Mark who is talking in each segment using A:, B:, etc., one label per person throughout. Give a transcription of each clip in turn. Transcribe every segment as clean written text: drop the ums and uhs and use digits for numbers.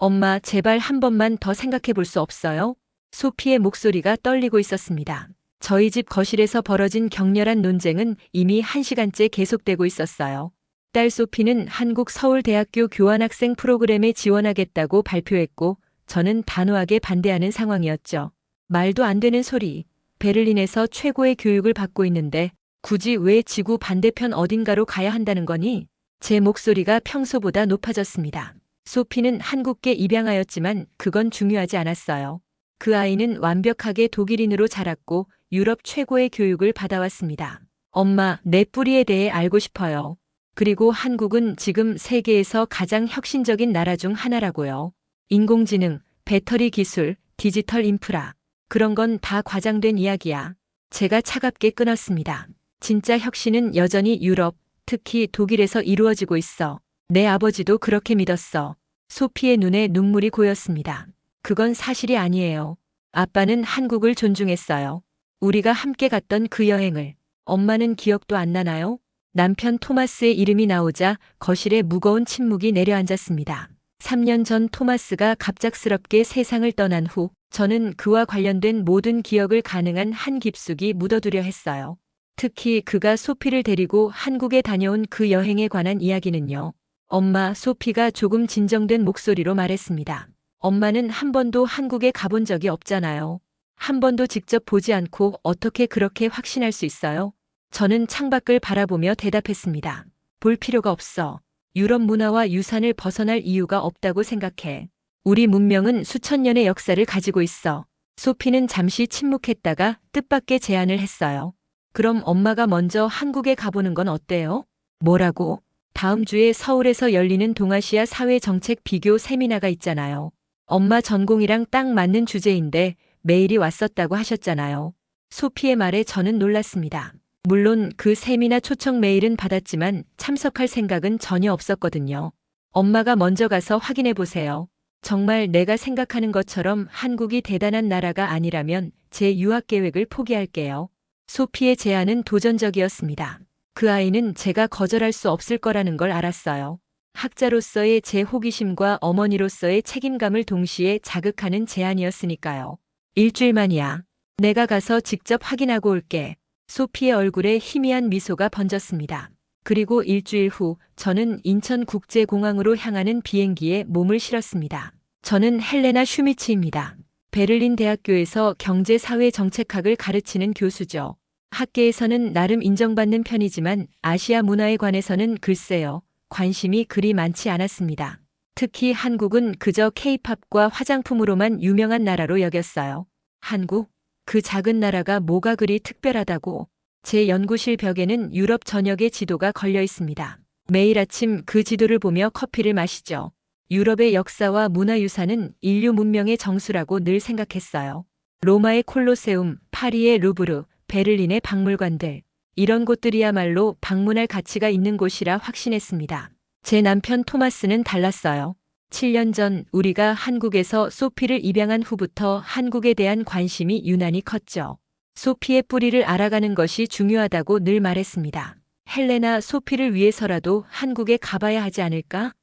A: 엄마, 제발 한 번만 더 생각해 볼 수 없어요? 소피의 목소리가 떨리고 있었습니다. 저희 집 거실에서 벌어진 격렬한 논쟁은 이미 1시간째 계속되고 있었어요. 딸 소피는 한국 서울대학교 교환학생 프로그램에 지원하겠다고 발표했고, 저는 단호하게 반대하는 상황이었죠. 말도 안 되는 소리. 베를린에서 최고의 교육을 받고 있는데 굳이 왜 지구 반대편 어딘가로 가야 한다는 거니? 제 목소리가 평소보다 높아졌습니다. 소피는 한국계 입양하였지만 그건 중요하지 않았어요. 그 아이는 완벽하게 독일인으로 자랐고 유럽 최고의 교육을 받아왔습니다. 엄마, 내 뿌리에 대해 알고 싶어요. 그리고 한국은 지금 세계에서 가장 혁신적인 나라 중 하나라고요. 인공지능, 배터리 기술, 디지털 인프라. 그런 건 다 과장된 이야기야. 제가 차갑게 끊었습니다. 진짜 혁신은 여전히 유럽, 특히 독일에서 이루어지고 있어. 내 아버지도 그렇게 믿었어. 소피의 눈에 눈물이 고였습니다. 그건 사실이 아니에요. 아빠는 한국을 존중했어요. 우리가 함께 갔던 그 여행을. 엄마는 기억도 안 나나요? 남편 토마스의 이름이 나오자 거실에 무거운 침묵이 내려앉았습니다. 3년 전 토마스가 갑작스럽게 세상을 떠난 후 저는 그와 관련된 모든 기억을 가능한 한 깊숙이 묻어두려 했어요. 특히 그가 소피를 데리고 한국에 다녀온 그 여행에 관한 이야기는요. 엄마, 소피가 조금 진정된 목소리로 말했습니다. 엄마는 한 번도 한국에 가본 적이 없잖아요. 한 번도 직접 보지 않고 어떻게 그렇게 확신할 수 있어요? 저는 창밖을 바라보며 대답했습니다. 볼 필요가 없어. 유럽 문화와 유산을 벗어날 이유가 없다고 생각해. 우리 문명은 수천 년의 역사를 가지고 있어. 소피는 잠시 침묵했다가 뜻밖의 제안을 했어요. 그럼 엄마가 먼저 한국에 가보는 건 어때요? 뭐라고? 다음 주에 서울에서 열리는 동아시아 사회정책 비교 세미나가 있잖아요. 엄마 전공이랑 딱 맞는 주제인데 메일이 왔었다고 하셨잖아요. 소피의 말에 저는 놀랐습니다. 물론 그 세미나 초청 메일은 받았지만 참석할 생각은 전혀 없었거든요. 엄마가 먼저 가서 확인해 보세요. 정말 내가 생각하는 것처럼 한국이 대단한 나라가 아니라면 제 유학 계획을 포기할게요. 소피의 제안은 도전적이었습니다. 그 아이는 제가 거절할 수 없을 거라는 걸 알았어요. 학자로서의 제 호기심과 어머니로서의 책임감을 동시에 자극하는 제안이었으니까요. 일주일만이야. 내가 가서 직접 확인하고 올게. 소피의 얼굴에 희미한 미소가 번졌습니다. 그리고 일주일 후 저는 인천국제공항으로 향하는 비행기에 몸을 실었습니다. 저는 헬레나 슈미츠입니다. 베를린 대학교에서 경제사회정책학을 가르치는 교수죠. 학계에서는 나름 인정받는 편이지만 아시아 문화에 관해서는 글쎄요, 관심이 그리 많지 않았습니다. 특히 한국은 그저 K-팝과 화장품으로만 유명한 나라로 여겼어요. 한국? 그 작은 나라가 뭐가 그리 특별하다고. 제 연구실 벽에는 유럽 전역의 지도가 걸려 있습니다. 매일 아침 그 지도를 보며 커피를 마시죠. 유럽의 역사와 문화유산은 인류 문명의 정수라고 늘 생각했어요. 로마의 콜로세움, 파리의 루브르, 베를린의 박물관들. 이런 곳들이야말로 방문할 가치가 있는 곳이라 확신했습니다. 제 남편 토마스는 달랐어요. 7년 전 우리가 한국에서 소피를 입양한 후부터 한국에 대한 관심이 유난히 컸죠. 소피의 뿌리를 알아가는 것이 중요하다고 늘 말했습니다. 헬레나, 소피를 위해서라도 한국에 가봐야 하지 않을까?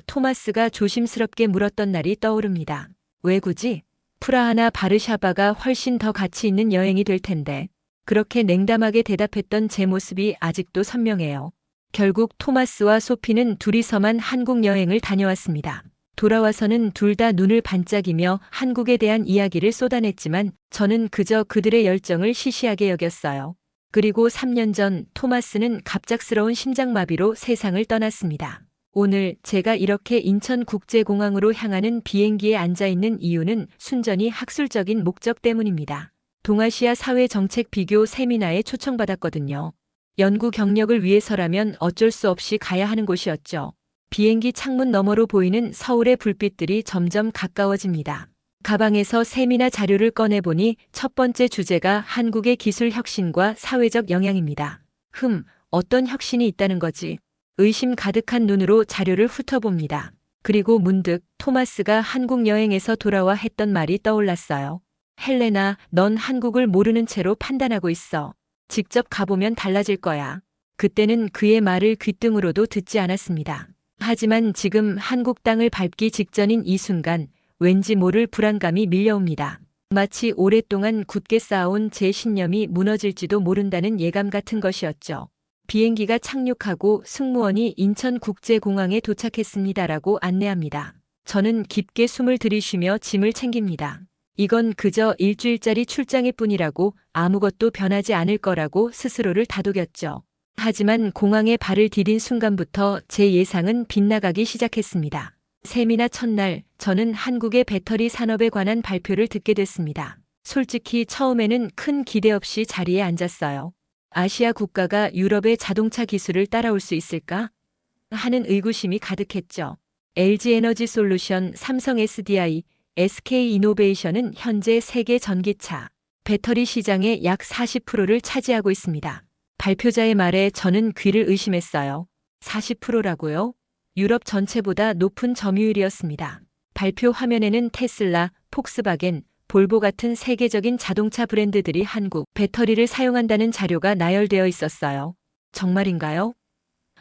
A: 토마스가 조심스럽게 물었던 날이 떠오릅니다. 왜 굳이? 프라하나 바르샤바가 훨씬 더 가치 있는 여행이 될 텐데. 그렇게 냉담하게 대답했던 제 모습이 아직도 선명해요. 결국 토마스와 소피는 둘이서만 한국 여행을 다녀왔습니다. 돌아와서는 둘 다 눈을 반짝이며 한국에 대한 이야기를 쏟아냈지만 저는 그저 그들의 열정을 시시하게 여겼어요. 그리고 3년 전 토마스는 갑작스러운 심장마비로 세상을 떠났습니다. 오늘 제가 이렇게 인천국제공항으로 향하는 비행기에 앉아 있는 이유는 순전히 학술적인 목적 때문입니다. 동아시아 사회정책 비교 세미나에 초청받았거든요. 연구 경력을 위해서라면 어쩔 수 없이 가야 하는 곳이었죠. 비행기 창문 너머로 보이는 서울의 불빛들이 점점 가까워집니다. 가방에서 세미나 자료를 꺼내보니 첫 번째 주제가 한국의 기술 혁신과 사회적 영향입니다. 어떤 혁신이 있다는 거지? 의심 가득한 눈으로 자료를 훑어봅니다. 그리고 문득 토마스가 한국 여행에서 돌아와 했던 말이 떠올랐어요. 헬레나, 넌 한국을 모르는 채로 판단하고 있어. 직접 가보면 달라질 거야. 그때는 그의 말을 귓등으로도 듣지 않았습니다. 하지만 지금 한국 땅을 밟기 직전인 이 순간 왠지 모를 불안감이 밀려옵니다. 마치 오랫동안 굳게 쌓아온 제 신념이 무너질지도 모른다는 예감 같은 것이었죠. 비행기가 착륙하고 승무원이 인천국제공항에 도착했습니다라고 안내합니다. 저는 깊게 숨을 들이쉬며 짐을 챙깁니다. 이건 그저 일주일짜리 출장일 뿐이라고 아무것도 변하지 않을 거라고 스스로를 다독였죠. 하지만 공항에 발을 디딘 순간부터 제 예상은 빗나가기 시작했습니다. 세미나 첫날 저는 한국의 배터리 산업에 관한 발표를 듣게 됐습니다. 솔직히 처음에는 큰 기대 없이 자리에 앉았어요. 아시아 국가가 유럽의 자동차 기술을 따라올 수 있을까? 하는 의구심이 가득했죠. LG 에너지 솔루션, 삼성 SDI, SK 이노베이션은 현재 세계 전기차, 배터리 시장의 약 40%를 차지하고 있습니다. 발표자의 말에 저는 귀를 의심했어요. 40%라고요? 유럽 전체보다 높은 점유율이었습니다. 발표 화면에는 테슬라, 폭스바겐, 볼보 같은 세계적인 자동차 브랜드들이 한국 배터리를 사용한다는 자료가 나열되어 있었어요. 정말인가요?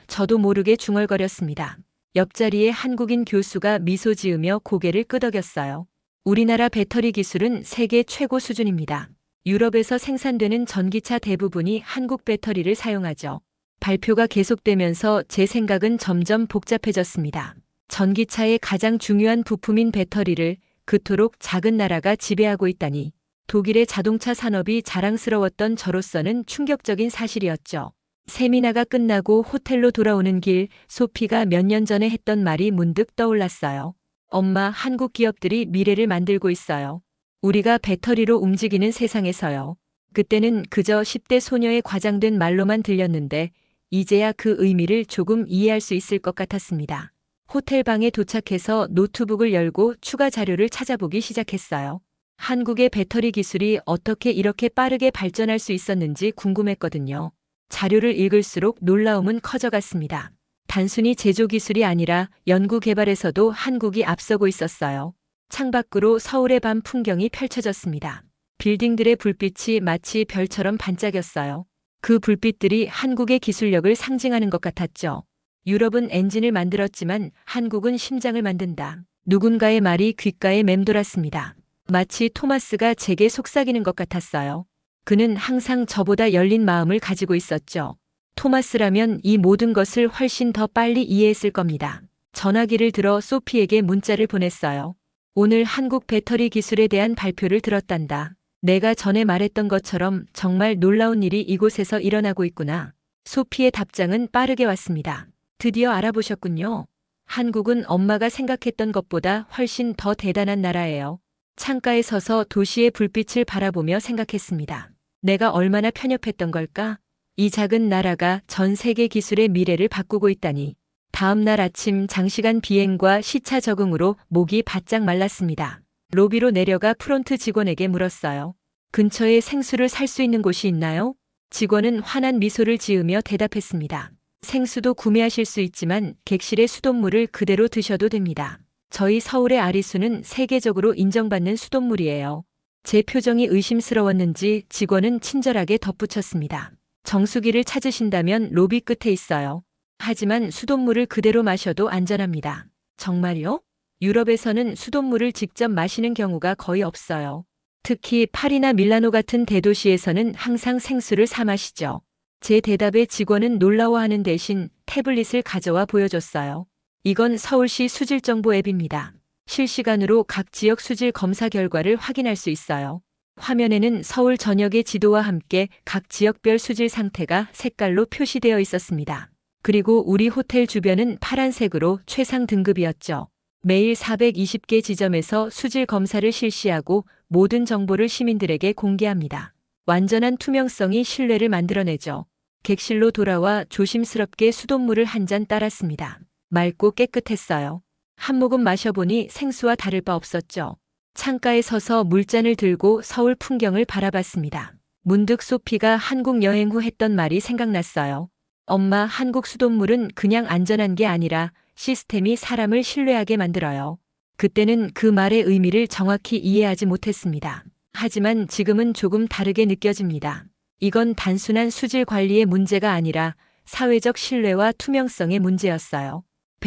A: 저도 모르게 중얼거렸습니다. 옆자리에 한국인 교수가 미소 지으며 고개를 끄덕였어요. 우리나라 배터리 기술은 세계 최고 수준입니다. 유럽에서 생산되는 전기차 대부분이 한국 배터리를 사용하죠. 발표가 계속되면서 제 생각은 점점 복잡해졌습니다. 전기차의 가장 중요한 부품인 배터리를 그토록 작은 나라가 지배하고 있다니. 독일의 자동차 산업이 자랑스러웠던 저로서는 충격적인 사실이었죠. 세미나가 끝나고 호텔로 돌아오는 길, 소피가 몇 년 전에 했던 말이 문득 떠올랐어요. 엄마, 한국 기업들이 미래를 만들고 있어요. 우리가 배터리로 움직이는 세상에서요. 그때는 그저 10대 소녀의 과장된 말로만 들렸는데 이제야 그 의미를 조금 이해할 수 있을 것 같았습니다. 호텔 방에 도착해서 노트북을 열고 추가 자료를 찾아보기 시작했어요. 한국의 배터리 기술이 어떻게 이렇게 빠르게 발전할 수 있었는지 궁금했거든요. 자료를 읽을수록 놀라움은 커져갔습니다. 단순히 제조 기술이 아니라 연구 개발에서도 한국이 앞서고 있었어요. 창밖으로 서울의 밤 풍경이 펼쳐졌습니다. 빌딩들의 불빛이 마치 별처럼 반짝였어요. 그 불빛들이 한국의 기술력을 상징하는 것 같았죠. 유럽은 엔진을 만들었지만 한국은 심장을 만든다. 누군가의 말이 귓가에 맴돌았습니다. 마치 토마스가 제게 속삭이는 것 같았어요. 그는 항상 저보다 열린 마음을 가지고 있었죠. 토마스라면 이 모든 것을 훨씬 더 빨리 이해했을 겁니다. 전화기를 들어 소피에게 문자를 보냈어요. 오늘 한국 배터리 기술에 대한 발표를 들었단다. 내가 전에 말했던 것처럼 정말 놀라운 일이 이곳에서 일어나고 있구나. 소피의 답장은 빠르게 왔습니다. 드디어 알아보셨군요. 한국은 엄마가 생각했던 것보다 훨씬 더 대단한 나라예요. 창가에 서서 도시의 불빛을 바라보며 생각했습니다. 내가 얼마나 편협했던 걸까? 이 작은 나라가 전 세계 기술의 미래를 바꾸고 있다니. 다음 날 아침 장시간 비행과 시차 적응으로 목이 바짝 말랐습니다. 로비로 내려가 프론트 직원에게 물었어요. 근처에 생수를 살 수 있는 곳이 있나요? 직원은 환한 미소를 지으며 대답했습니다. 생수도 구매하실 수 있지만 객실의 수돗물을 그대로 드셔도 됩니다. 저희 서울의 아리수는 세계적으로 인정받는 수돗물이에요. 제 표정이 의심스러웠는지 직원은 친절하게 덧붙였습니다. 정수기를 찾으신다면 로비 끝에 있어요. 하지만 수돗물을 그대로 마셔도 안전합니다. 정말요? 유럽에서는 수돗물을 직접 마시는 경우가 거의 없어요. 특히 파리나 밀라노 같은 대도시에서는 항상 생수를 사 마시죠. 제 대답에 직원은 놀라워하는 대신 태블릿을 가져와 보여줬어요. 이건 서울시 수질정보 앱입니다. 실시간으로 각 지역 수질 검사 결과를 확인할 수 있어요. 화면에는 서울 전역의 지도와 함께 각 지역별 수질 상태가 색깔로 표시되어 있었습니다. 그리고 우리 호텔 주변은 파란색으로 최상 등급이었죠. 매일 420개 지점에서 수질 검사를 실시하고 모든 정보를 시민들에게 공개합니다. 완전한 투명성이 신뢰를 만들어내죠. 객실로 돌아와 조심스럽게 수돗물을 한 잔 따랐습니다. 맑고 깨끗했어요. 한 모금 마셔보니 생수와 다를 바 없었죠. 창가에 서서 물잔을 들고 서울 풍경을 바라봤습니다. 문득 소피가 한국 여행 후 했던 말이 생각났어요. 엄마, 한국 수돗물은 그냥 안전한 게 아니라 시스템이 사람을 신뢰하게 만들어요. 그때는 그 말의 의미를 정확히 이해하지 못했습니다. 하지만 지금은 조금 다르게 느껴집니다. 이건 단순한 수질 관리의 문제가 아니라 사회적 신뢰와 투명성의 문제였어요.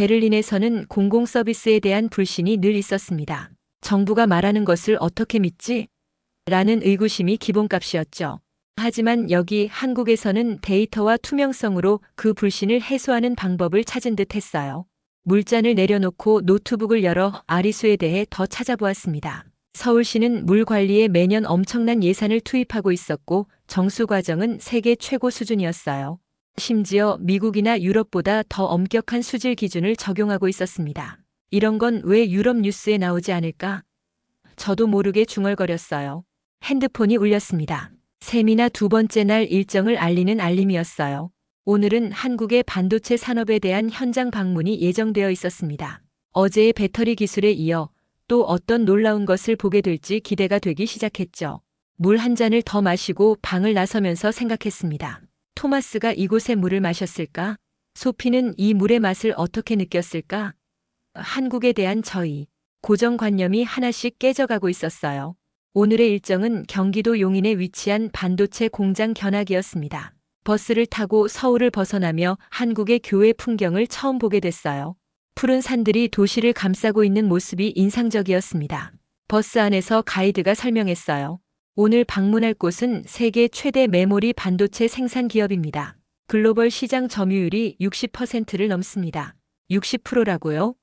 A: 베를린에서는 공공서비스에 대한 불신이 늘 있었습니다. 정부가 말하는 것을 어떻게 믿지? 라는 의구심이 기본값이었죠. 하지만 여기 한국에서는 데이터와 투명성으로 그 불신을 해소하는 방법을 찾은 듯 했어요. 물잔을 내려놓고 노트북을 열어 아리수에 대해 더 찾아보았습니다. 서울시는 물 관리에 매년 엄청난 예산을 투입하고 있었고 정수 과정은 세계 최고 수준이었어요. 심지어 미국이나 유럽보다 더 엄격한 수질 기준을 적용하고 있었습니다. 이런 건 왜 유럽 뉴스에 나오지 않을까? 저도 모르게 중얼거렸어요. 핸드폰이 울렸습니다. 세미나 두 번째 날 일정을 알리는 알림이었어요. 오늘은 한국의 반도체 산업에 대한 현장 방문이 예정되어 있었습니다. 어제의 배터리 기술에 이어 또 어떤 놀라운 것을 보게 될지 기대가 되기 시작했죠. 물 한 잔을 더 마시고 방을 나서면서 생각했습니다. 토마스가 이곳에 물을 마셨을까? 소피는 이 물의 맛을 어떻게 느꼈을까? 한국에 대한 저희 고정관념이 하나씩 깨져가고 있었어요. 오늘의 일정은 경기도 용인에 위치한 반도체 공장 견학이었습니다. 버스를 타고 서울을 벗어나며 한국의 교외 풍경을 처음 보게 됐어요. 푸른 산들이 도시를 감싸고 있는 모습이 인상적이었습니다. 버스 안에서 가이드가 설명했어요. 오늘 방문할 곳은 세계 최대 메모리 반도체 생산 기업입니다. 글로벌 시장 점유율이 60%를 넘습니다. 60%라고요?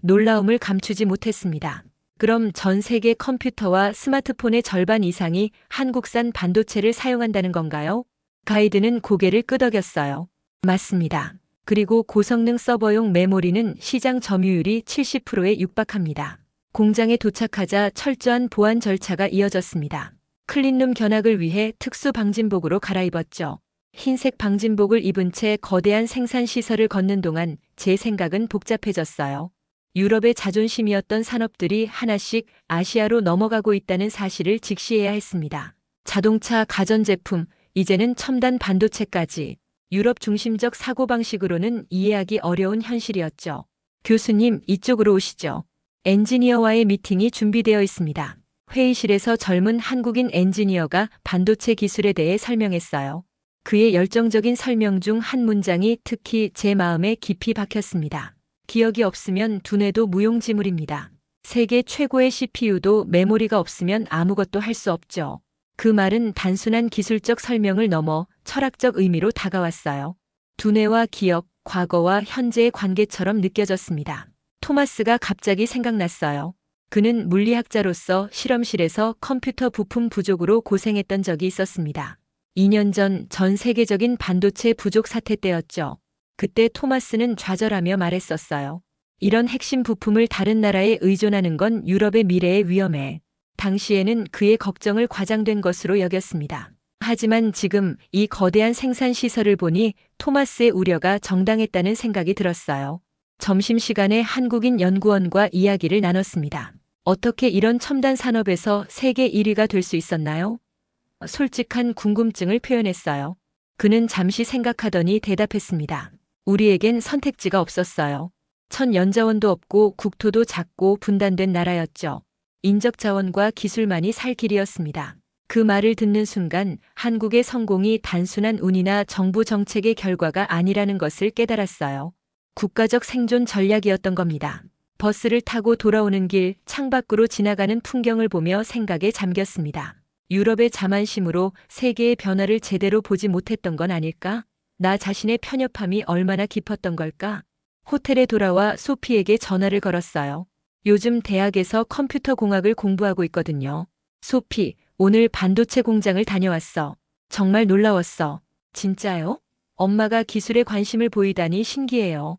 A: 놀라움을 감추지 못했습니다. 그럼 전 세계 컴퓨터와 스마트폰의 절반 이상이 한국산 반도체를 사용한다는 건가요? 가이드는 고개를 끄덕였어요. 맞습니다. 그리고 고성능 서버용 메모리는 시장 점유율이 70%에 육박합니다. 공장에 도착하자 철저한 보안 절차가 이어졌습니다. 클린룸 견학을 위해 특수 방진복으로 갈아입었죠. 흰색 방진복을 입은 채 거대한 생산 시설을 걷는 동안 제 생각은 복잡해졌어요. 유럽의 자존심이었던 산업들이 하나씩 아시아로 넘어가고 있다는 사실을 직시해야 했습니다. 자동차, 가전제품, 이제는 첨단 반도체까지 유럽 중심적 사고방식으로는 이해하기 어려운 현실이었죠. 교수님, 이쪽으로 오시죠. 엔지니어와의 미팅이 준비되어 있습니다. 회의실에서 젊은 한국인 엔지니어가 반도체 기술에 대해 설명했어요. 그의 열정적인 설명 중 한 문장이 특히 제 마음에 깊이 박혔습니다. 기억이 없으면 두뇌도 무용지물입니다. 세계 최고의 CPU도 메모리가 없으면 아무것도 할 수 없죠. 그 말은 단순한 기술적 설명을 넘어 철학적 의미로 다가왔어요. 두뇌와 기억, 과거와 현재의 관계처럼 느껴졌습니다. 토마스가 갑자기 생각났어요. 그는 물리학자로서 실험실에서 컴퓨터 부품 부족으로 고생했던 적이 있었습니다. 2년 전 세계적인 반도체 부족 사태 때였죠. 그때 토마스는 좌절하며 말했었어요. 이런 핵심 부품을 다른 나라에 의존하는 건 유럽의 미래에 위험해. 당시에는 그의 걱정을 과장된 것으로 여겼습니다. 하지만 지금 이 거대한 생산 시설을 보니 토마스의 우려가 정당했다는 생각이 들었어요. 점심시간에 한국인 연구원과 이야기를 나눴습니다. 어떻게 이런 첨단 산업에서 세계 1위가 될 수 있었나요? 솔직한 궁금증을 표현했어요. 그는 잠시 생각하더니 대답했습니다. 우리에겐 선택지가 없었어요. 천연자원도 없고 국토도 작고 분단된 나라였죠. 인적 자원과 기술만이 살 길이었습니다. 그 말을 듣는 순간 한국의 성공이 단순한 운이나 정부 정책의 결과가 아니라는 것을 깨달았어요. 국가적 생존 전략이었던 겁니다. 버스를 타고 돌아오는 길 창밖으로 지나가는 풍경을 보며 생각에 잠겼습니다. 유럽의 자만심으로 세계의 변화를 제대로 보지 못했던 건 아닐까? 나 자신의 편협함이 얼마나 깊었던 걸까? 호텔에 돌아와 소피에게 전화를 걸었어요. 요즘 대학에서 컴퓨터 공학을 공부하고 있거든요. 소피, 오늘 반도체 공장을 다녀왔어. 정말 놀라웠어. 진짜요? 엄마가 기술에 관심을 보이다니 신기해요.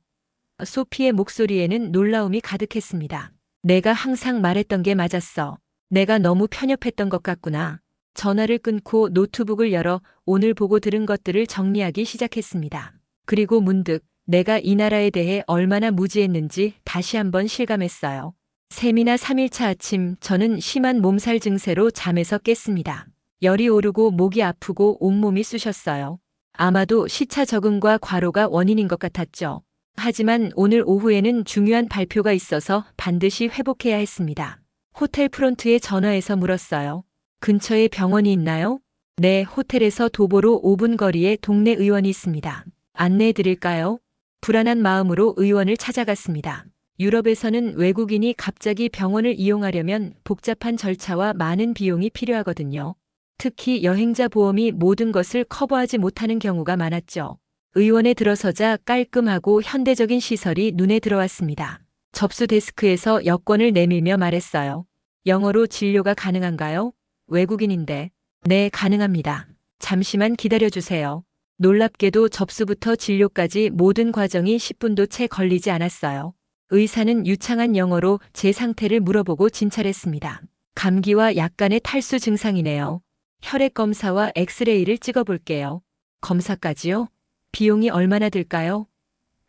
A: 소피의 목소리에는 놀라움이 가득했습니다. 내가 항상 말했던 게 맞았어. 내가 너무 편협했던 것 같구나. 전화를 끊고 노트북을 열어 오늘 보고 들은 것들을 정리하기 시작했습니다. 그리고 문득 내가 이 나라에 대해 얼마나 무지했는지 다시 한번 실감했어요. 세미나 3일차 아침 저는 심한 몸살 증세로 잠에서 깼습니다. 열이 오르고 목이 아프고 온몸이 쑤셨어요. 아마도 시차 적응과 과로가 원인인 것 같았죠. 하지만 오늘 오후에는 중요한 발표가 있어서 반드시 회복해야 했습니다. 호텔 프론트에 전화해서 물었어요. 근처에 병원이 있나요? 네, 호텔에서 도보로 5분 거리에 동네 의원이 있습니다. 안내해 드릴까요? 불안한 마음으로 의원을 찾아갔습니다. 유럽에서는 외국인이 갑자기 병원을 이용하려면 복잡한 절차와 많은 비용이 필요하거든요. 특히 여행자 보험이 모든 것을 커버하지 못하는 경우가 많았죠. 의원에 들어서자 깔끔하고 현대적인 시설이 눈에 들어왔습니다. 접수 데스크에서 여권을 내밀며 말했어요. 영어로 진료가 가능한가요? 외국인인데. 네, 가능합니다. 잠시만 기다려주세요. 놀랍게도 접수부터 진료까지 모든 과정이 10분도 채 걸리지 않았어요. 의사는 유창한 영어로 제 상태를 물어보고 진찰했습니다. 감기와 약간의 탈수 증상이네요. 혈액 검사와 엑스레이를 찍어볼게요. 검사까지요? 비용이 얼마나 들까요?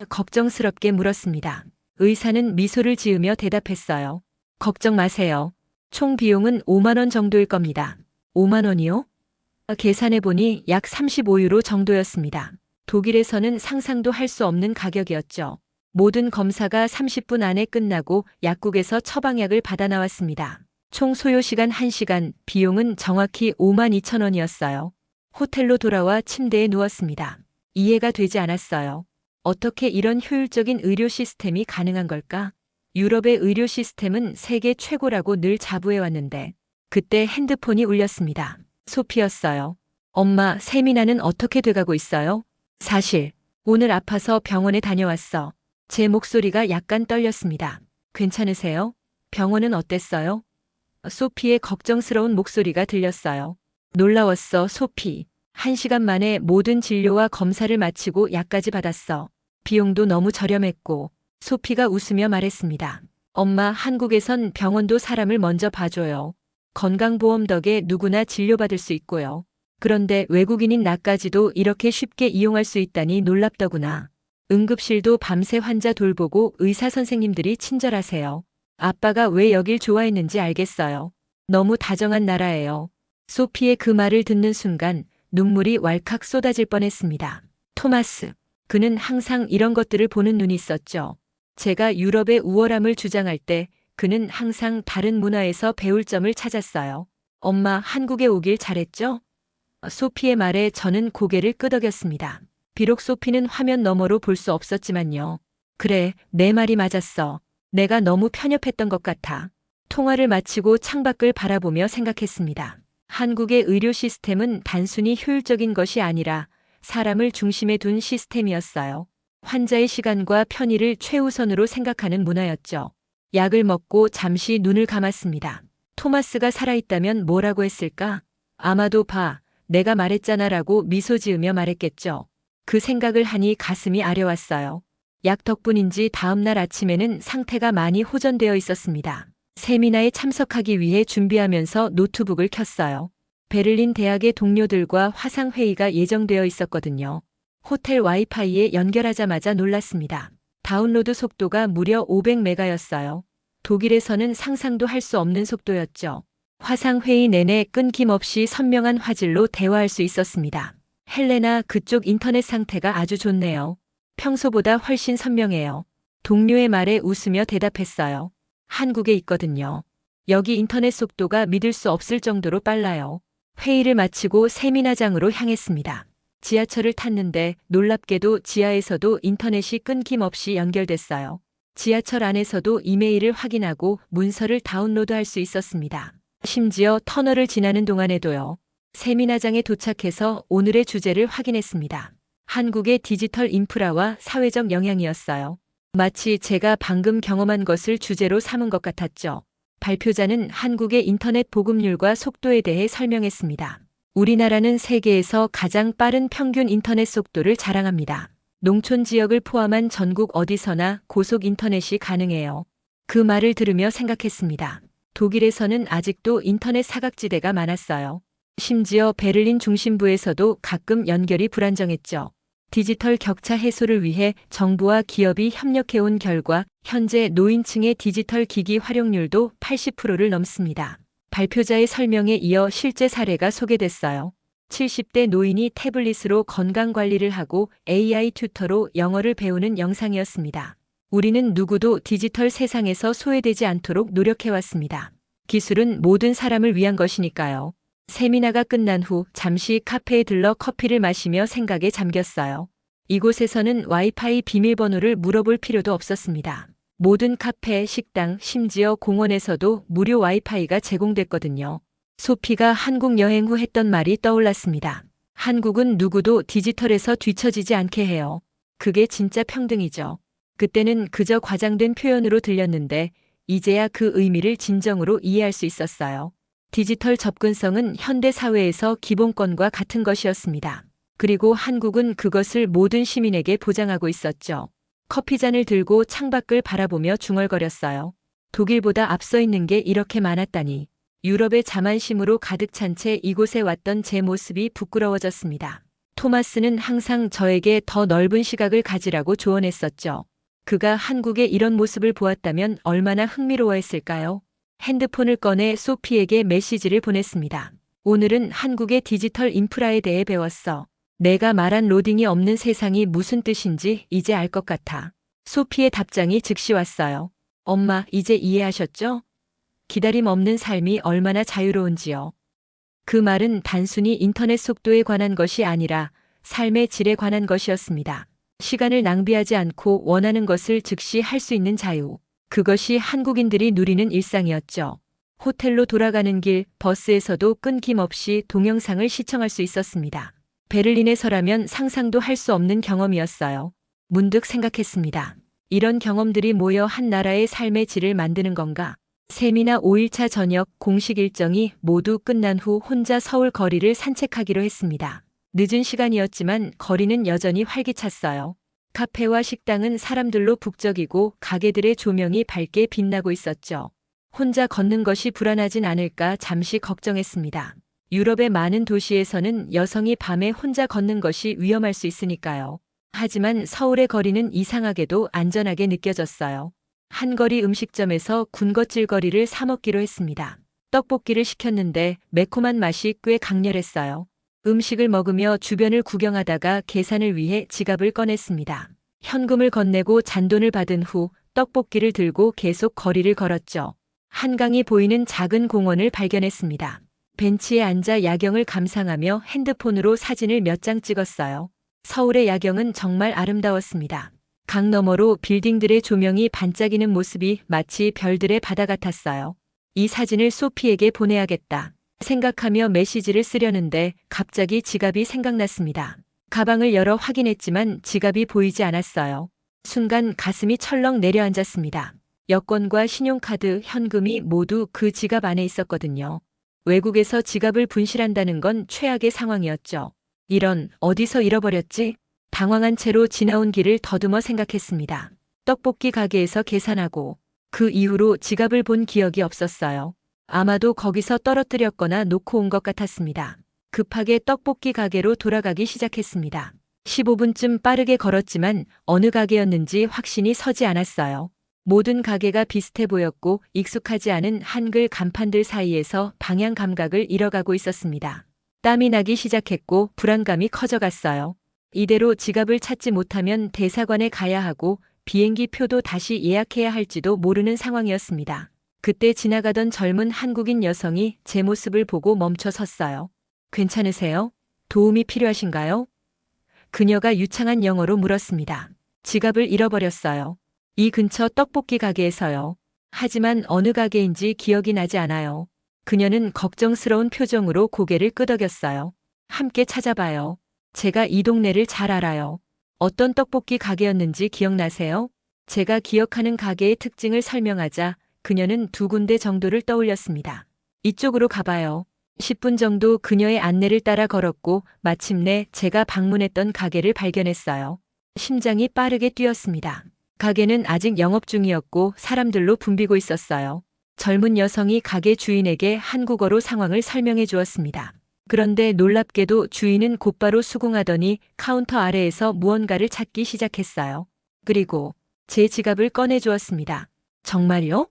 A: 걱정스럽게 물었습니다. 의사는 미소를 지으며 대답했어요. 걱정 마세요. 총 비용은 5만 원 정도일 겁니다. 5만 원이요? 계산해보니 약 35유로 정도였습니다. 독일에서는 상상도 할 수 없는 가격이었죠. 모든 검사가 30분 안에 끝나고 약국에서 처방약을 받아 나왔습니다. 총 소요 시간 1시간, 비용은 정확히 5만 2천 원이었어요. 호텔로 돌아와 침대에 누웠습니다. 이해가 되지 않았어요. 어떻게 이런 효율적인 의료 시스템이 가능한 걸까? 유럽의 의료 시스템은 세계 최고라고 늘 자부해왔는데 그때 핸드폰이 울렸습니다. 소피였어요. 엄마, 세미나는 어떻게 돼가고 있어요? 사실 오늘 아파서 병원에 다녀왔어. 제 목소리가 약간 떨렸습니다. 괜찮으세요? 병원은 어땠어요? 소피의 걱정스러운 목소리가 들렸어요. 놀라웠어, 소피. 1시간 만에 모든 진료와 검사를 마치고 약까지 받았어. 비용도 너무 저렴했고. 소피가 웃으며 말했습니다. 엄마, 한국에선 병원도 사람을 먼저 봐줘요. 건강보험 덕에 누구나 진료받을 수 있고요. 그런데 외국인인 나까지도 이렇게 쉽게 이용할 수 있다니 놀랍더구나. 응급실도 밤새 환자 돌보고 의사 선생님들이 친절하세요. 아빠가 왜 여길 좋아했는지 알겠어요. 너무 다정한 나라예요. 소피의 그 말을 듣는 순간 눈물이 왈칵 쏟아질 뻔했습니다. 토마스. 그는 항상 이런 것들을 보는 눈이 있었죠. 제가 유럽의 우월함을 주장할 때 그는 항상 다른 문화에서 배울 점을 찾았어요. 엄마, 한국에 오길 잘했죠? 소피의 말에 저는 고개를 끄덕였습니다. 비록 소피는 화면 너머로 볼 수 없었지만요. 그래, 내 말이 맞았어. 내가 너무 편협했던 것 같아. 통화를 마치고 창밖을 바라보며 생각했습니다. 한국의 의료 시스템은 단순히 효율적인 것이 아니라 사람을 중심에 둔 시스템이었어요. 환자의 시간과 편의를 최우선으로 생각하는 문화였죠. 약을 먹고 잠시 눈을 감았습니다. 토마스가 살아있다면 뭐라고 했을까? 아마도 봐, 내가 말했잖아라고 미소 지으며 말했겠죠. 그 생각을 하니 가슴이 아려왔어요. 약 덕분인지 다음날 아침에는 상태가 많이 호전되어 있었습니다. 세미나에 참석하기 위해 준비하면서 노트북을 켰어요. 베를린 대학의 동료들과 화상회의가 예정되어 있었거든요. 호텔 와이파이에 연결하자마자 놀랐습니다. 다운로드 속도가 무려 500메가였어요. 독일에서는 상상도 할 수 없는 속도였죠. 화상회의 내내 끊김없이 선명한 화질로 대화할 수 있었습니다. 헬레나, 그쪽 인터넷 상태가 아주 좋네요. 평소보다 훨씬 선명해요. 동료의 말에 웃으며 대답했어요. 한국에 있거든요. 여기 인터넷 속도가 믿을 수 없을 정도로 빨라요. 회의를 마치고 세미나장으로 향했습니다. 지하철을 탔는데 놀랍게도 지하에서도 인터넷이 끊김없이 연결됐어요. 지하철 안에서도 이메일을 확인하고 문서를 다운로드할 수 있었습니다. 심지어 터널을 지나는 동안에도요. 세미나장에 도착해서 오늘의 주제를 확인했습니다. 한국의 디지털 인프라와 사회적 영향이었어요. 마치 제가 방금 경험한 것을 주제로 삼은 것 같았죠. 발표자는 한국의 인터넷 보급률과 속도에 대해 설명했습니다. 우리나라는 세계에서 가장 빠른 평균 인터넷 속도를 자랑합니다. 농촌 지역을 포함한 전국 어디서나 고속 인터넷이 가능해요. 그 말을 들으며 생각했습니다. 독일에서는 아직도 인터넷 사각지대가 많았어요. 심지어 베를린 중심부에서도 가끔 연결이 불안정했죠. 디지털 격차 해소를 위해 정부와 기업이 협력해온 결과 현재 노인층의 디지털 기기 활용률도 80%를 넘습니다. 발표자의 설명에 이어 실제 사례가 소개됐어요. 70대 노인이 태블릿으로 건강관리를 하고 AI 튜터로 영어를 배우는 영상이었습니다. 우리는 누구도 디지털 세상에서 소외되지 않도록 노력해왔습니다. 기술은 모든 사람을 위한 것이니까요. 세미나가 끝난 후 잠시 카페에 들러 커피를 마시며 생각에 잠겼어요. 이곳에서는 와이파이 비밀번호를 물어볼 필요도 없었습니다. 모든 카페, 식당, 심지어 공원에서도 무료 와이파이가 제공됐거든요. 소피가 한국 여행 후 했던 말이 떠올랐습니다. 한국은 누구도 디지털에서 뒤처지지 않게 해요. 그게 진짜 평등이죠. 그때는 그저 과장된 표현으로 들렸는데 이제야 그 의미를 진정으로 이해할 수 있었어요. 디지털 접근성은 현대 사회에서 기본권과 같은 것이었습니다. 그리고 한국은 그것을 모든 시민에게 보장하고 있었죠. 커피잔을 들고 창밖을 바라보며 중얼거렸어요. 독일보다 앞서 있는 게 이렇게 많았다니. 유럽의 자만심으로 가득 찬 채 이곳에 왔던 제 모습이 부끄러워졌습니다. 토마스는 항상 저에게 더 넓은 시각을 가지라고 조언했었죠. 그가 한국의 이런 모습을 보았다면 얼마나 흥미로워했을까요? 핸드폰을 꺼내 소피에게 메시지를 보냈습니다. 오늘은 한국의 디지털 인프라에 대해 배웠어. 내가 말한 로딩이 없는 세상이 무슨 뜻인지 이제 알 것 같아. 소피의 답장이 즉시 왔어요. 엄마, 이제 이해하셨죠? 기다림 없는 삶이 얼마나 자유로운지요. 그 말은 단순히 인터넷 속도에 관한 것이 아니라 삶의 질에 관한 것이었습니다. 시간을 낭비하지 않고 원하는 것을 즉시 할 수 있는 자유. 그것이 한국인들이 누리는 일상이었죠. 호텔로 돌아가는 길, 버스에서도 끊김없이 동영상을 시청할 수 있었습니다. 베를린에서라면 상상도 할 수 없는 경험이었어요. 문득 생각했습니다. 이런 경험들이 모여 한 나라의 삶의 질을 만드는 건가? 세미나 5일차 저녁 공식 일정이 모두 끝난 후 혼자 서울 거리를 산책하기로 했습니다. 늦은 시간이었지만 거리는 여전히 활기찼어요. 카페와 식당은 사람들로 북적이고 가게들의 조명이 밝게 빛나고 있었죠. 혼자 걷는 것이 불안하진 않을까 잠시 걱정했습니다. 유럽의 많은 도시에서는 여성이 밤에 혼자 걷는 것이 위험할 수 있으니까요. 하지만 서울의 거리는 이상하게도 안전하게 느껴졌어요. 한거리 음식점에서 군것질거리를 사 먹기로 했습니다. 떡볶이를 시켰는데 매콤한 맛이 꽤 강렬했어요. 음식을 먹으며 주변을 구경하다가 계산을 위해 지갑을 꺼냈습니다. 현금을 건네고 잔돈을 받은 후 떡볶이를 들고 계속 거리를 걸었죠. 한강이 보이는 작은 공원을 발견했습니다. 벤치에 앉아 야경을 감상하며 핸드폰으로 사진을 몇 장 찍었어요. 서울의 야경은 정말 아름다웠습니다. 강 너머로 빌딩들의 조명이 반짝이는 모습이 마치 별들의 바다 같았어요. 이 사진을 소피에게 보내야겠다 생각하며 메시지를 쓰려는데 갑자기 지갑이 생각났습니다. 가방을 열어 확인했지만 지갑이 보이지 않았어요. 순간 가슴이 철렁 내려앉았습니다. 여권과 신용카드, 현금이 모두 그 지갑 안에 있었거든요. 외국에서 지갑을 분실한다는 건 최악의 상황이었죠. 이런, 어디서 잃어버렸지? 당황한 채로 지나온 길을 더듬어 생각했습니다. 떡볶이 가게에서 계산하고 그 이후로 지갑을 본 기억이 없었어요. 아마도 거기서 떨어뜨렸거나 놓고 온 것 같았습니다. 급하게 떡볶이 가게로 돌아가기 시작했습니다. 15분쯤 빠르게 걸었지만 어느 가게였는지 확신이 서지 않았어요. 모든 가게가 비슷해 보였고 익숙하지 않은 한글 간판들 사이에서 방향 감각을 잃어가고 있었습니다. 땀이 나기 시작했고 불안감이 커져갔어요. 이대로 지갑을 찾지 못하면 대사관에 가야 하고 비행기 표도 다시 예약해야 할지도 모르는 상황이었습니다. 그때 지나가던 젊은 한국인 여성이 제 모습을 보고 멈춰 섰어요. 괜찮으세요? 도움이 필요하신가요? 그녀가 유창한 영어로 물었습니다. 지갑을 잃어버렸어요. 이 근처 떡볶이 가게에서요. 하지만 어느 가게인지 기억이 나지 않아요. 그녀는 걱정스러운 표정으로 고개를 끄덕였어요. 함께 찾아봐요. 제가 이 동네를 잘 알아요. 어떤 떡볶이 가게였는지 기억나세요? 제가 기억하는 가게의 특징을 설명하자 그녀는 2군데 정도를 떠올렸습니다. 이쪽으로 가봐요. 10분 정도 그녀의 안내를 따라 걸었고 마침내 제가 방문했던 가게를 발견했어요. 심장이 빠르게 뛰었습니다. 가게는 아직 영업 중이었고 사람들로 붐비고 있었어요. 젊은 여성이 가게 주인에게 한국어로 상황을 설명해 주었습니다. 그런데 놀랍게도 주인은 곧바로 수긍하더니 카운터 아래에서 무언가를 찾기 시작했어요. 그리고 제 지갑을 꺼내 주었습니다. 정말요?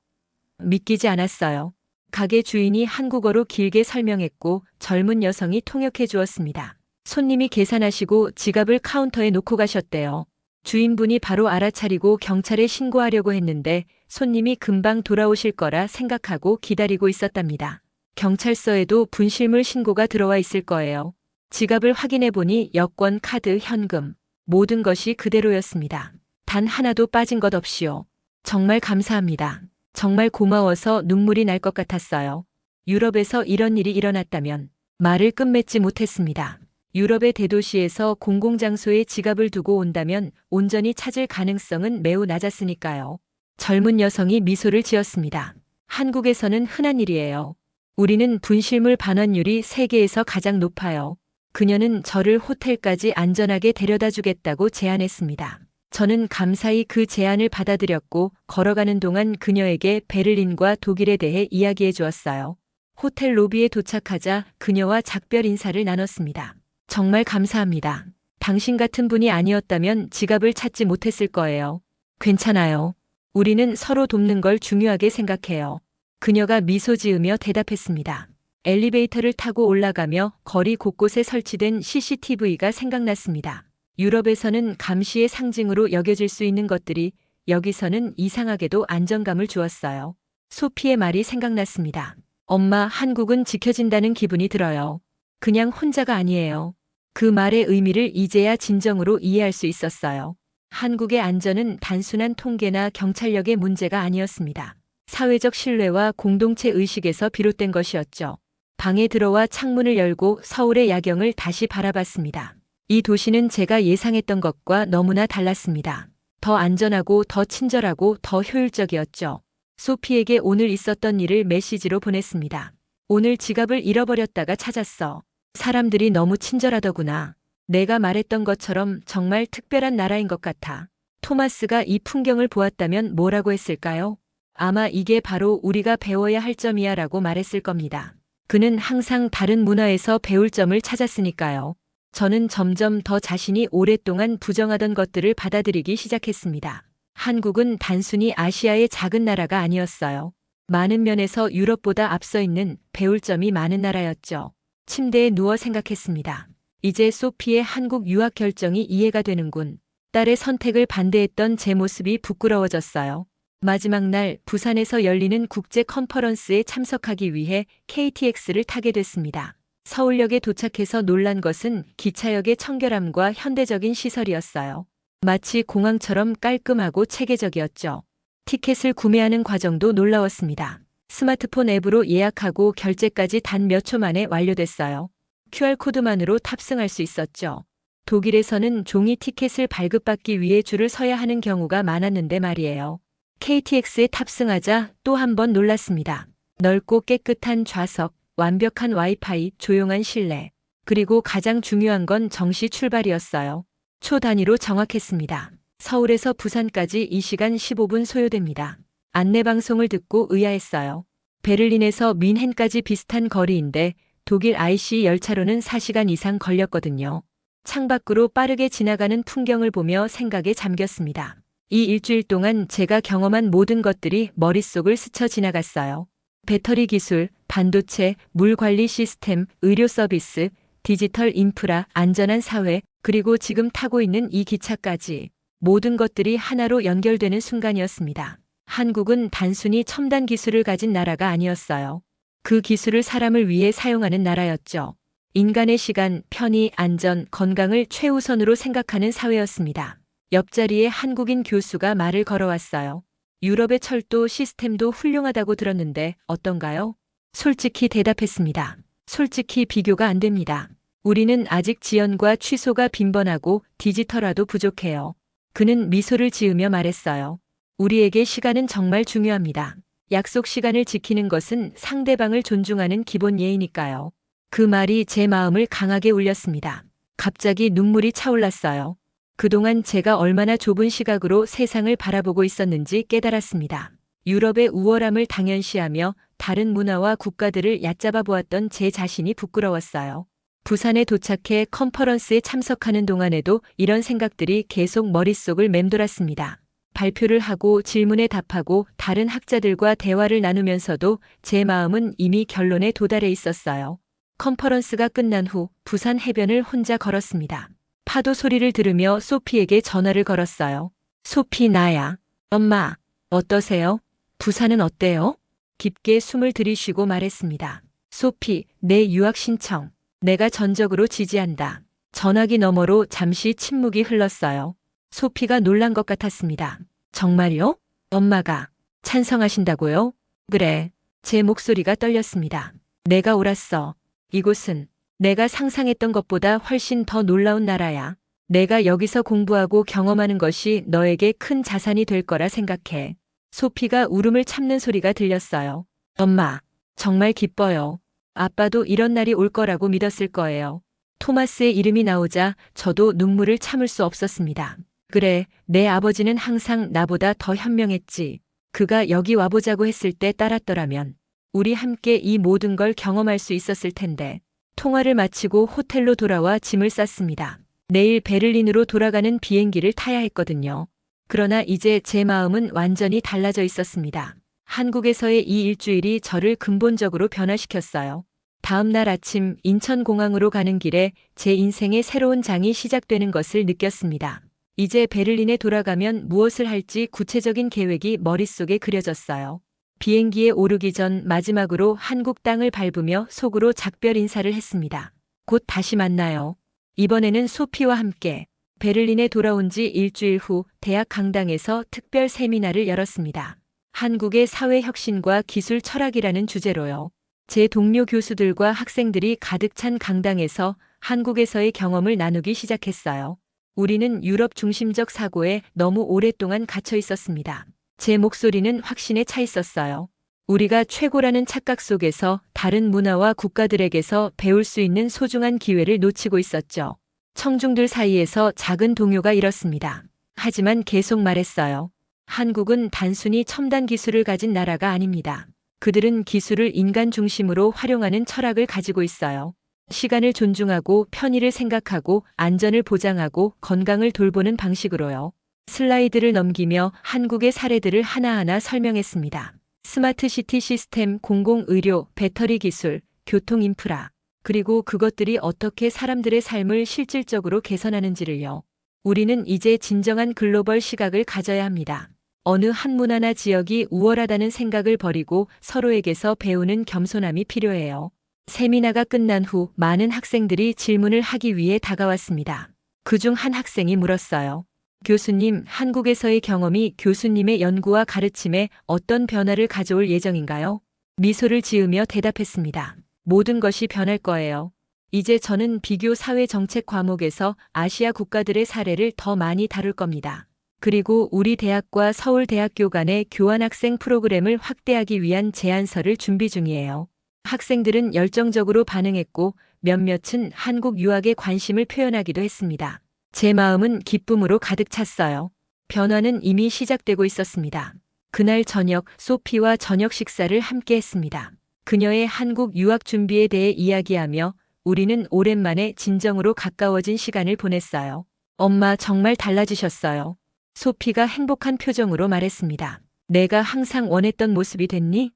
A: 믿기지 않았어요. 가게 주인이 한국어로 길게 설명했고 젊은 여성이 통역해 주었습니다. 손님이 계산하시고 지갑을 카운터에 놓고 가셨대요. 주인분이 바로 알아차리고 경찰에 신고하려고 했는데 손님이 금방 돌아오실 거라 생각하고 기다리고 있었답니다. 경찰서에도 분실물 신고가 들어와 있을 거예요. 지갑을 확인해 보니 여권, 카드, 현금, 모든 것이 그대로였습니다. 단 하나도 빠진 것 없이요. 정말 감사합니다. 정말 고마워서 눈물이 날 것 같았어요. 유럽에서 이런 일이 일어났다면 말을 끝맺지 못했습니다. 유럽의 대도시에서 공공장소에 지갑을 두고 온다면 온전히 찾을 가능성은 매우 낮았으니까요. 젊은 여성이 미소를 지었습니다. 한국에서는 흔한 일이에요. 우리는 분실물 반환율이 세계에서 가장 높아요. 그녀는 저를 호텔까지 안전하게 데려다 주겠다고 제안했습니다. 저는 감사히 그 제안을 받아들였고 걸어가는 동안 그녀에게 베를린과 독일에 대해 이야기해 주었어요. 호텔 로비에 도착하자 그녀와 작별 인사를 나눴습니다. 정말 감사합니다. 당신 같은 분이 아니었다면 지갑을 찾지 못했을 거예요. 괜찮아요. 우리는 서로 돕는 걸 중요하게 생각해요. 그녀가 미소 지으며 대답했습니다. 엘리베이터를 타고 올라가며 거리 곳곳에 설치된 CCTV가 생각났습니다. 유럽에서는 감시의 상징으로 여겨질 수 있는 것들이 여기서는 이상하게도 안정감을 주었어요. 소피의 말이 생각났습니다. 엄마, 한국은 지켜진다는 기분이 들어요. 그냥 혼자가 아니에요. 그 말의 의미를 이제야 진정으로 이해할 수 있었어요. 한국의 안전은 단순한 통계나 경찰력의 문제가 아니었습니다. 사회적 신뢰와 공동체 의식에서 비롯된 것이었죠. 방에 들어와 창문을 열고 서울의 야경을 다시 바라봤습니다. 이 도시는 제가 예상했던 것과 너무나 달랐습니다. 더 안전하고 더 친절하고 더 효율적이었죠. 소피에게 오늘 있었던 일을 메시지로 보냈습니다. 오늘 지갑을 잃어버렸다가 찾았어. 사람들이 너무 친절하더구나. 내가 말했던 것처럼 정말 특별한 나라인 것 같아. 토마스가 이 풍경을 보았다면 뭐라고 했을까요? 아마 이게 바로 우리가 배워야 할 점이야 라고 말했을 겁니다. 그는 항상 다른 문화에서 배울 점을 찾았으니까요. 저는 점점 더 자신이 오랫동안 부정하던 것들을 받아들이기 시작했습니다. 한국은 단순히 아시아의 작은 나라가 아니었어요. 많은 면에서 유럽보다 앞서 있는 배울 점이 많은 나라였죠. 침대에 누워 생각했습니다. 이제 소피의 한국 유학 결정이 이해가 되는군. 딸의 선택을 반대했던 제 모습이 부끄러워졌어요. 마지막 날 부산에서 열리는 국제 컨퍼런스에 참석하기 위해 KTX를 타게 됐습니다. 서울역에 도착해서 놀란 것은 기차역의 청결함과 현대적인 시설이었어요. 마치 공항처럼 깔끔하고 체계적이었죠. 티켓을 구매하는 과정도 놀라웠습니다. 스마트폰 앱으로 예약하고 결제까지 단 몇 초 만에 완료됐어요. QR코드만으로 탑승할 수 있었죠. 독일에서는 종이 티켓을 발급받기 위해 줄을 서야 하는 경우가 많았는데 말이에요. KTX에 탑승하자 또 한 번 놀랐습니다. 넓고 깨끗한 좌석, 완벽한 와이파이, 조용한 실내. 그리고 가장 중요한 건 정시 출발이었어요. 초 단위로 정확했습니다. 서울에서 부산까지 2시간 15분 소요됩니다. 안내방송을 듣고 의아했어요. 베를린에서 뮌헨까지 비슷한 거리인데 독일 IC 열차로는 4시간 이상 걸렸거든요. 창밖으로 빠르게 지나가는 풍경을 보며 생각에 잠겼습니다. 이 일주일 동안 제가 경험한 모든 것들이 머릿속을 스쳐 지나갔어요. 배터리 기술, 반도체, 물 관리 시스템, 의료 서비스, 디지털 인프라, 안전한 사회, 그리고 지금 타고 있는 이 기차까지 모든 것들이 하나로 연결되는 순간이었습니다. 한국은 단순히 첨단 기술을 가진 나라가 아니었어요. 그 기술을 사람을 위해 사용하는 나라였죠. 인간의 시간, 편의, 안전, 건강을 최우선으로 생각하는 사회였습니다. 옆자리에 한국인 교수가 말을 걸어왔어요. 유럽의 철도 시스템도 훌륭하다고 들었는데 어떤가요? 솔직히 대답했습니다. 솔직히 비교가 안 됩니다. 우리는 아직 지연과 취소가 빈번하고 디지털화도 부족해요. 그는 미소를 지으며 말했어요. 우리에게 시간은 정말 중요합니다. 약속 시간을 지키는 것은 상대방을 존중하는 기본 예의니까요. 그 말이 제 마음을 강하게 울렸습니다. 갑자기 눈물이 차올랐어요. 그동안 제가 얼마나 좁은 시각으로 세상을 바라보고 있었는지 깨달았습니다. 유럽의 우월함을 당연시하며 다른 문화와 국가들을 얕잡아 보았던 제 자신이 부끄러웠어요. 부산에 도착해 컨퍼런스에 참석하는 동안에도 이런 생각들이 계속 머릿속을 맴돌았습니다. 발표를 하고 질문에 답하고 다른 학자들과 대화를 나누면서도 제 마음은 이미 결론에 도달해 있었어요. 컨퍼런스가 끝난 후 부산 해변을 혼자 걸었습니다. 파도 소리를 들으며 소피에게 전화를 걸었어요. 소피, 나야. 엄마, 어떠세요? 부산은 어때요? 깊게 숨을 들이쉬고 말했습니다. 소피, 내 유학 신청. 내가 전적으로 지지한다. 전화기 너머로 잠시 침묵이 흘렀어요. 소피가 놀란 것 같았습니다. 정말요? 엄마가 찬성하신다고요? 그래. 제 목소리가 떨렸습니다. 내가 옳았어. 이곳은 내가 상상했던 것보다 훨씬 더 놀라운 나라야. 내가 여기서 공부하고 경험하는 것이 너에게 큰 자산이 될 거라 생각해. 소피가 울음을 참는 소리가 들렸어요. 엄마, 정말 기뻐요. 아빠도 이런 날이 올 거라고 믿었을 거예요. 토마스의 이름이 나오자 저도 눈물을 참을 수 없었습니다. 그래, 내 아버지는 항상 나보다 더 현명했지. 그가 여기 와보자고 했을 때 따랐더라면 우리 함께 이 모든 걸 경험할 수 있었을 텐데. 통화를 마치고 호텔로 돌아와 짐을 쌌습니다. 내일 베를린으로 돌아가는 비행기를 타야 했거든요. 그러나 이제 제 마음은 완전히 달라져 있었습니다. 한국에서의 이 일주일이 저를 근본적으로 변화시켰어요. 다음 날 아침 인천공항으로 가는 길에 제 인생의 새로운 장이 시작되는 것을 느꼈습니다. 이제 베를린에 돌아가면 무엇을 할지 구체적인 계획이 머릿속에 그려졌어요. 비행기에 오르기 전 마지막으로 한국 땅을 밟으며 속으로 작별 인사를 했습니다. 곧 다시 만나요. 이번에는 소피와 함께 베를린에 돌아온 지 일주일 후 대학 강당에서 특별 세미나를 열었습니다. 한국의 사회혁신과 기술 철학이라는 주제로요. 제 동료 교수들과 학생들이 가득 찬 강당에서 한국에서의 경험을 나누기 시작했어요. 우리는 유럽 중심적 사고에 너무 오랫동안 갇혀 있었습니다. 제 목소리는 확신에 차 있었어요. 우리가 최고라는 착각 속에서 다른 문화와 국가들에게서 배울 수 있는 소중한 기회를 놓치고 있었죠. 청중들 사이에서 작은 동요가 일었습니다. 하지만 계속 말했어요. 한국은 단순히 첨단 기술을 가진 나라가 아닙니다. 그들은 기술을 인간 중심으로 활용하는 철학을 가지고 있어요. 시간을 존중하고 편의를 생각하고 안전을 보장하고 건강을 돌보는 방식으로요. 슬라이드를 넘기며 한국의 사례들을 하나하나 설명했습니다. 스마트 시티 시스템, 공공의료, 배터리 기술, 교통 인프라, 그리고 그것들이 어떻게 사람들의 삶을 실질적으로 개선하는지를요. 우리는 이제 진정한 글로벌 시각을 가져야 합니다. 어느 한 문화나 지역이 우월하다는 생각을 버리고 서로에게서 배우는 겸손함이 필요해요. 세미나가 끝난 후 많은 학생들이 질문을 하기 위해 다가왔습니다. 그중 한 학생이 물었어요. 교수님, 한국에서의 경험이 교수님의 연구와 가르침에 어떤 변화를 가져올 예정인가요? 미소를 지으며 대답했습니다. 모든 것이 변할 거예요. 이제 저는 비교 사회 정책 과목에서 아시아 국가들의 사례를 더 많이 다룰 겁니다. 그리고 우리 대학과 서울대학교 간의 교환학생 프로그램을 확대하기 위한 제안서를 준비 중이에요. 학생들은 열정적으로 반응했고 몇몇은 한국 유학에 관심을 표현하기도 했습니다. 제 마음은 기쁨으로 가득 찼어요. 변화는 이미 시작되고 있었습니다. 그날 저녁 소피와 저녁 식사를 함께 했습니다. 그녀의 한국 유학 준비에 대해 이야기하며 우리는 오랜만에 진정으로 가까워진 시간을 보냈어요. 엄마 정말 달라지셨어요. 소피가 행복한 표정으로 말했습니다. 내가 항상 원했던 모습이 됐니?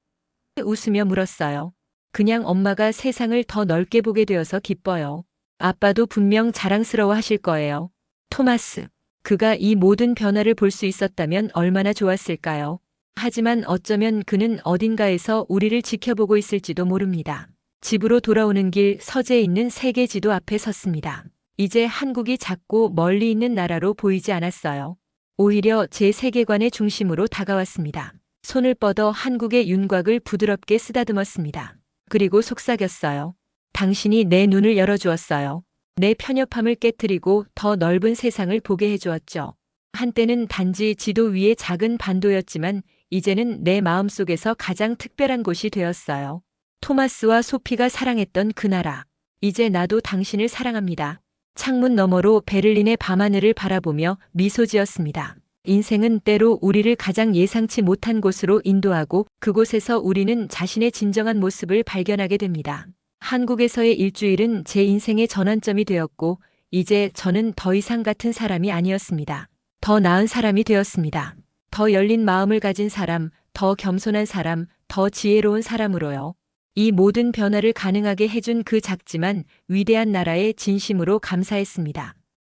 A: 웃으며 물었어요. 그냥 엄마가 세상을 더 넓게 보게 되어서 기뻐요. 아빠도 분명 자랑스러워 하실 거예요. 토마스, 그가 이 모든 변화를 볼 수 있었다면 얼마나 좋았을까요? 하지만 어쩌면 그는 어딘가에서 우리를 지켜보고 있을지도 모릅니다. 집으로 돌아오는 길 서재에 있는 세계 지도 앞에 섰습니다. 이제 한국이 작고 멀리 있는 나라로 보이지 않았어요. 오히려 제 세계관의 중심으로 다가왔습니다. 손을 뻗어 한국의 윤곽을 부드럽게 쓰다듬었습니다. 그리고 속삭였어요. 당신이 내 눈을 열어주었어요. 내 편협함을 깨트리고 더 넓은 세상을 보게 해주었죠. 한때는 단지 지도 위의 작은 반도였지만 이제는 내 마음속에서 가장 특별한 곳이 되었어요. 토마스와 소피가 사랑했던 그 나라. 이제 나도 당신을 사랑합니다. 창문 너머로 베를린의 밤하늘을 바라보며 미소 지었습니다. 인생은 때로 우리를 가장 예상치 못한 곳으로 인도하고 그곳에서 우리는 자신의 진정한 모습을 발견하게 됩니다. 한국에서의 일주일은 제 인생의 전환점이 되었고 이제 저는 더 이상 같은 사람이 아니었습니다. 더 나은 사람이 되었습니다. 더 열린 마음을 가진 사람, 더 겸손한 사람, 더 지혜로운 사람으로요. 이 모든 변화를 가능하게 해준 그 작지만 위대한 나라에 진심으로 감사했습니다.